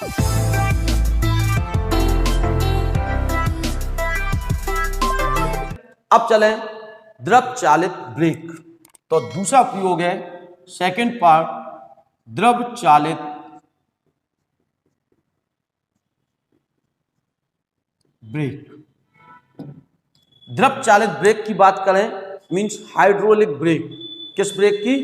अब चलें द्रव चालित ब्रेक। तो दूसरा प्रयोग है, सेकंड पार्ट, द्रव चालित ब्रेक। द्रव चालित ब्रेक की बात करें, मींस हाइड्रोलिक ब्रेक। किस ब्रेक की?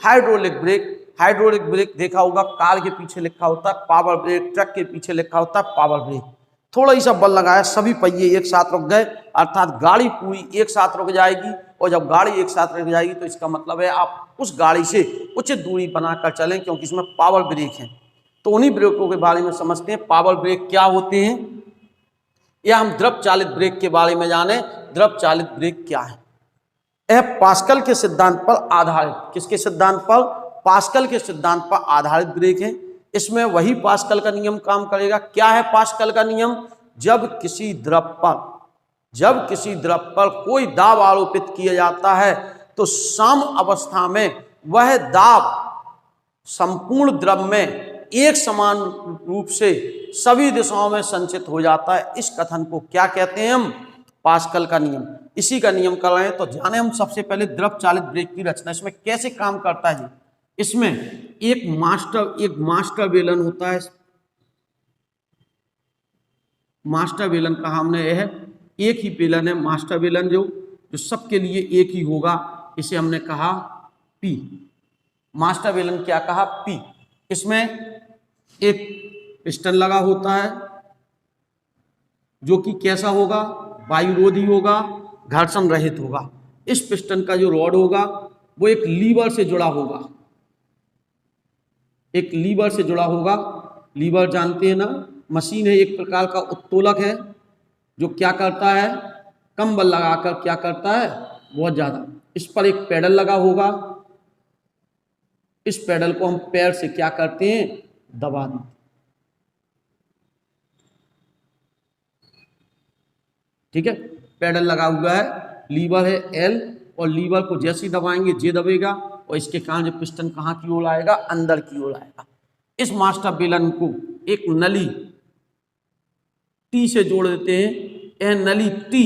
Hydraulic brake. हाइड्रोलिक ब्रेक देखा होगा, कार के पीछे लिखा होता है पावर ब्रेक, ट्रक के पीछे लिखा होता है पावर ब्रेक। थोड़ा ही सा बल लगाया, सभी पहिए एक साथ रुक गए, अर्थात गाड़ी पूरी एक साथ रुक जाएगी। और जब गाड़ी एक साथ रुक जाएगी तो इसका मतलब है आप उस गाड़ी से उचित दूरी बनाकर चलें, क्योंकि इसमें पावर ब्रेक है। तो उन्हीं ब्रेकों के बारे में समझते हैं, पावर ब्रेक क्या होते हैं, या हम द्रव चालित ब्रेक के बारे में जाने। द्रव चालित ब्रेक क्या है? यह पास्कल के सिद्धांत पर आधारित, किसके सिद्धांत पर? पास्कल के सिद्धांत पर आधारित ब्रेक है। इसमें वही पास्कल का नियम काम करेगा। क्या है पास्कल का नियम? जब किसी द्रव पर कोई दाब आरोपित किया जाता है तो सम अवस्था में वह दाब संपूर्ण द्रव में एक समान रूप से सभी दिशाओं में संचित हो जाता है। इस कथन को क्या कहते हैं हम? पास्कल का नियम। इसी का नियम कर रहे हैं। तो जाने हम सबसे पहले द्रव चालित ब्रेक की रचना, इसमें कैसे काम करता है। इसमें एक मास्टर बेलन होता है। मास्टर बेलन का हमने यह एक ही बेलन है, मास्टर बेलन जो सबके लिए एक ही होगा, इसे हमने कहा पी। मास्टर बेलन क्या कहा? पी। इसमें एक पिस्टन लगा होता है जो कि कैसा होगा? वायुरोधी होगा, घर्षण रहित होगा। इस पिस्टन का जो रॉड होगा वो एक लीवर से जुड़ा होगा, एक लीवर से जुड़ा होगा। लीवर जानते हैं ना, मशीन है, एक प्रकार का उत्तोलक है जो क्या करता है? कम बल लगाकर क्या करता है? बहुत ज्यादा। इस पर एक पेडल लगा होगा, इस पेडल को हम पैर से क्या करते हैं? दबा देते। ठीक है, पेडल लगा हुआ है, लीवर है एल, और लीवर को जैसे ही दबाएंगे जे दबेगा, और इसके कारण जो पिस्टन कहाँ की ओर आएगा? अंदर की ओर आएगा। इस मास्टर बेलन को एक नली टी से जोड़ देते हैं। यह नली टी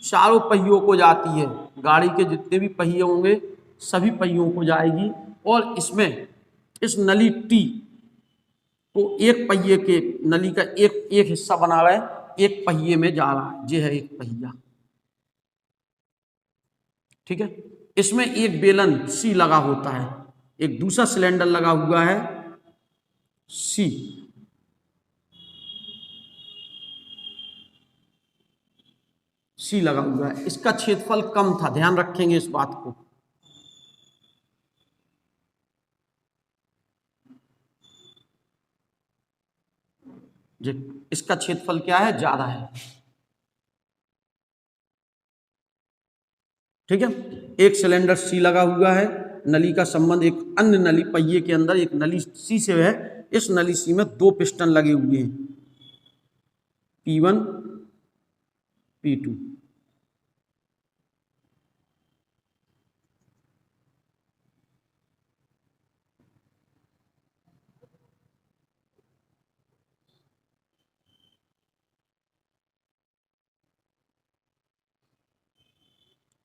चारों पहियों को जाती है, गाड़ी के जितने भी पहिए होंगे सभी पहियों को जाएगी। और इसमें इस नली टी को एक पहिए के नली का एक हिस्सा बना रहा है, एक पहिए में जा रहा है। ये है एक पहिया। ठीक है, इसमें एक बेलन सी लगा होता है, एक दूसरा सिलेंडर लगा हुआ है सी। सी लगा हुआ है। इसका क्षेत्रफल कम था, ध्यान रखेंगे इस बात को। इसका क्षेत्रफल क्या है? ज्यादा है। ठीक है, एक सिलेंडर सी लगा हुआ है, नली का संबंध एक अन्य नली पहिए के अंदर एक नली सी से है। इस नली सी में दो पिस्टन लगे हुए हैं, P1 P2।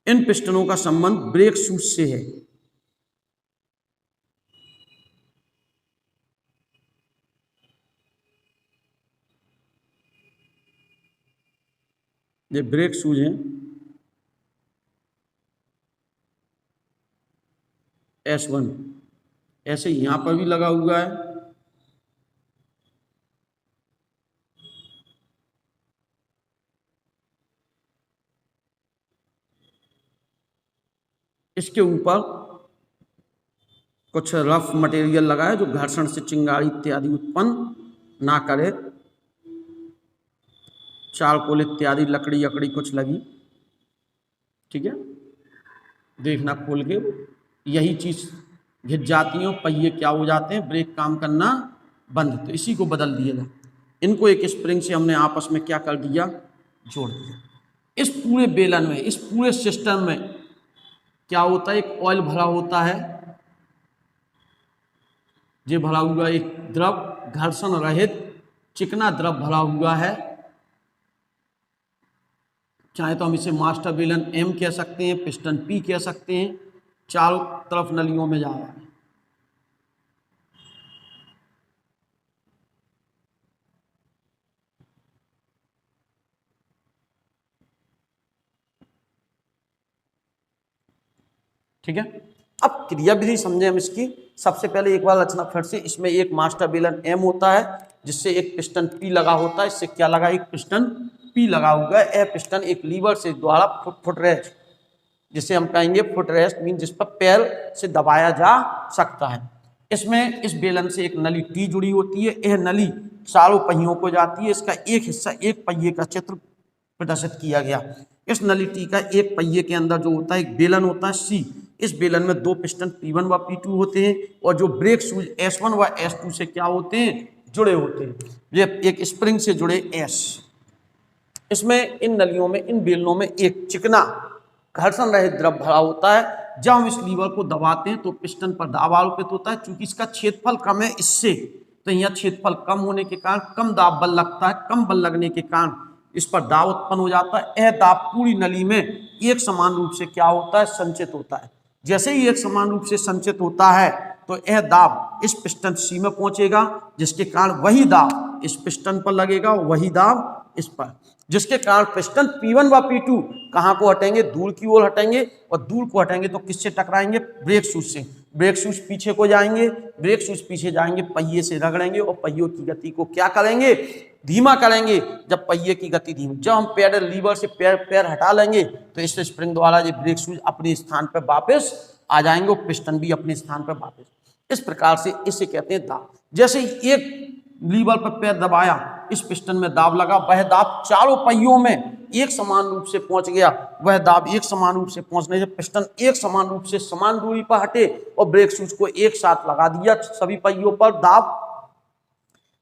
इन पिस्टनों का संबंध ब्रेक शूज से है। ये ब्रेक शूज हैं, S1। ऐसे यहां पर भी लगा हुआ है। इसके ऊपर कुछ रफ मटेरियल लगा है जो घर्षण से चिंगारी इत्यादि उत्पन्न ना करे। चारकोल इत्यादि लकड़ी अकड़ी कुछ लगी। ठीक है, देखना खोल के, यही चीज घिस जाती है, पहिए क्या हो जाते हैं? ब्रेक काम करना बंद। तो इसी को बदल दिया। इनको एक स्प्रिंग से हमने आपस में क्या कर दिया? जोड़ दिया। इस पूरे बेलन में, इस पूरे सिस्टम में क्या होता है? एक ऑयल भरा होता है, ये भरा हुआ एक द्रव घर्षण रहित चिकना द्रव भरा हुआ है, चाहे तो हम इसे मास्टर बेलन M कह सकते हैं, पिस्टन P कह सकते हैं, चारों तरफ नलियों में जा रहा है। ठीक है, अब क्रिया विधि समझे हम इसकी। सबसे पहले एक बार रचना फिर से, इसमें एक मास्टर बेलन M होता है जिससे एक पिस्टन P लगा होता है। इससे क्या लगा, एक पिस्टन P लगा हुआ है। यह पिस्टन एक लीवर से द्वारा फुटरेस्ट, जिसे हम कहेंगे फुटरेस्ट मीन जिस पर पैर से दबाया जा सकता है। इसमें इस बेलन से एक नली T जुड़ी होती है। यह नली चारों पहियों को जाती है। इसका एक हिस्सा एक पहिए का चित्र प्रदर्शित किया गया। इस नली T का एक पहिए के अंदर जो होता है एक बेलन होता है C। इस बेलन में दो पिस्टन P1 व P2 होते हैं और जो ब्रेक शूज S1 व S2 से क्या होते हैं, जुड़े होते हैं। ये एक स्प्रिंग से जुड़े S। इसमें इन नलियों में, इन बेलनों में एक चिकना घर्षण रहित द्रव भरा होता है। जब हम इस लीवर को दबाते हैं तो पिस्टन पर दाब आरोपित होता है। चूंकि इसका क्षेत्रफल कम है इससे, तो यहाँ क्षेत्रफल कम होने के कारण कम दाब बल लगता है। कम बल लगने के कारण इस पर दाब उत्पन्न हो जाता है। यह दाब पूरी नली में एक समान रूप से क्या होता है, संचित होता है। जैसे ही एक समान रूप से संचित होता है तो यह दाब इस पिस्टन C में पहुंचेगा, जिसके कारण वही दाब इस पिस्टन पर लगेगा, वही दाब इस पर, जिसके कारण पिस्टन P1 व P2 कहाँ को हटेंगे, दूर की ओर हटेंगे। और दूर को हटेंगे तो किससे टकराएंगे, ब्रेक शूज से। ब्रेक शूज पीछे को जाएंगे, ब्रेक शूज पीछे जाएंगे, पहिए से रगड़ेंगे और पहियों की गति को क्या करेंगे, धीमा करेंगे। जब पहिए की गति धीमी, जब हम पैडल लीवर से पैर हटा लेंगे तो इस स्प्रिंग द्वारा ये ब्रेक शूज अपने स्थान पर वापस आ जाएंगे और पिस्टन भी अपने स्थान पर वापस। इस प्रकार से इसे कहते हैं दाब। जैसे ही एक लीवर पर पैर दबाया, इस पिस्टन में दाब लगा, वह दाब चारों पहियों में एक समान रूप से पहुंच गया। वह दाब एक समान रूप से पहुंचने से पिस्टन एक समान रूप से समान दूरी पर हटे और ब्रेक शूज को एक साथ लगा दिया सभी पहियों पर दाब,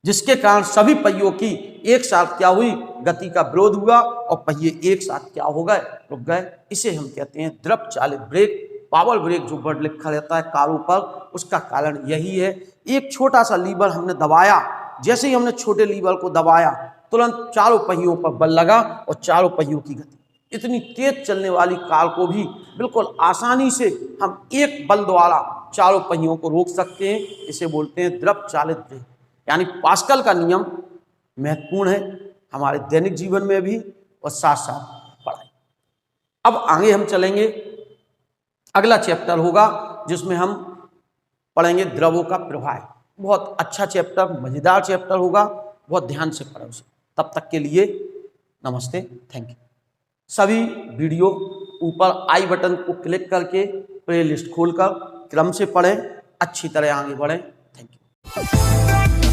जिसके कारण सभी पहियों की एक साथ क्या हुई, गति का विरोध हुआ और पहिए एक साथ क्या हो गए, रुक गए। इसे हम कहते हैं द्रव चालित ब्रेक। पावर ब्रेक जो वर्ड लिखा रहता है कारों पर, उसका कारण यही है। एक छोटा सा लीवर हमने दबाया, जैसे ही हमने छोटे लीवर को दबाया तुरंत चारों पहियों पर बल लगा और चारों पहियों की गति, इतनी तेज चलने वाली कार को भी बिल्कुल आसानी से हम एक बल द्वारा चारों पहियों को रोक सकते हैं। इसे बोलते हैं द्रव चालित ब्रेक। यानी पास्कल का नियम महत्वपूर्ण है हमारे दैनिक जीवन में भी और साथ साथ पढ़ाई। अब आगे हम चलेंगे, अगला चैप्टर होगा जिसमें हम पढ़ेंगे द्रवों का प्रवाह। बहुत अच्छा चैप्टर, मजेदार चैप्टर होगा, बहुत ध्यान से पढ़ें उसे। तब तक के लिए नमस्ते, थैंक यू। सभी वीडियो ऊपर आई बटन को क्लिक करके प्लेलिस्ट खोलकर क्रम से पढ़ें, अच्छी तरह आगे बढ़ें। Thank you.